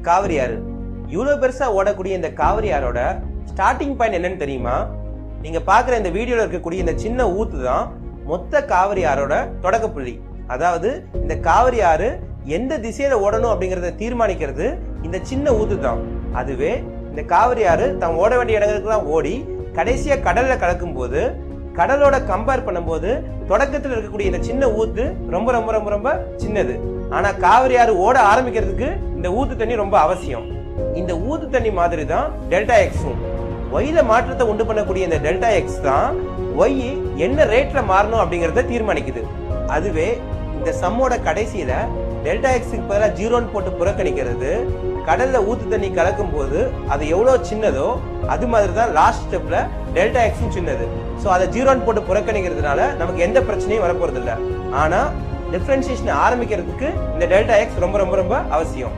காவிரி ஆறு. இவ்வளவு பெருசா ஓடக்கூடிய இந்த காவிரி ஆறோட ஸ்டார்டிங் பாயிண்ட் என்னன்னு தெரியுமா? நீங்க பாக்குற இந்த வீடியோல இருக்கக்கூடிய இந்த சின்ன ஊத்து தான் மொத்த காவிரி ஆறோட தொடக்க புள்ளி. அதாவது இந்த காவிரி ஆறு எந்த திசையில ஓடணும் அப்படிங்கறத தீர்மானிக்கிறது இந்த சின்ன ஊத்து தான். அதுவே இந்த காவிரி ஆறு தான் ஓட வேண்டிய இடங்களுக்குலாம் ஓடி கடைசியா கடல்ல கலக்கும் போது கடலோட கம்பேர் பண்ணும்போது தொடக்கத்தில் இருக்கக்கூடிய இந்த சின்ன ஊத்து ரொம்ப ரொம்ப ரொம்ப ரொம்ப சின்னது. ஆனா காவிரி ஆறு ஓட ஆரம்பிக்கிறதுக்கு இந்த ஊத்து தண்ணி ரொம்ப அவசியம். இந்த ஊத்து தண்ணி மாதிரி தான் டெல்டா எக்ஸும். ஒய்ல மாற்றத்தை உண்டு பண்ணக்கூடிய இந்த டெல்டா எக்ஸ் தான் ஒய் என்ன ரேட்ல மாறணும் அப்படிங்கறத தீர்மானிக்குது. அதுவே இந்த சம்மோட கடைசியில டெல்டா எக்ஸுக்கு பதிலாக 0 போட்டு புறக்கணிக்கிறது கடல்ல ஊத்து தண்ணி கலக்கும் போது அது எவ்வளவு சின்னதோ அது மாதிரி தான் லாஸ்ட் ஸ்டெப்ல டெல்டா எக்ஸும் சின்னது. ஸோ அதை 0 போட்டு புறக்கணிக்கிறதுனால நமக்கு எந்த பிரச்சனையும் வரப்போறது இல்லை. ஆனா டிஃபரன்சியேஷன் ஆரம்பிக்கிறதுக்கு இந்த டெல்டா எக்ஸ் ரொம்ப ரொம்ப ரொம்ப அவசியம்.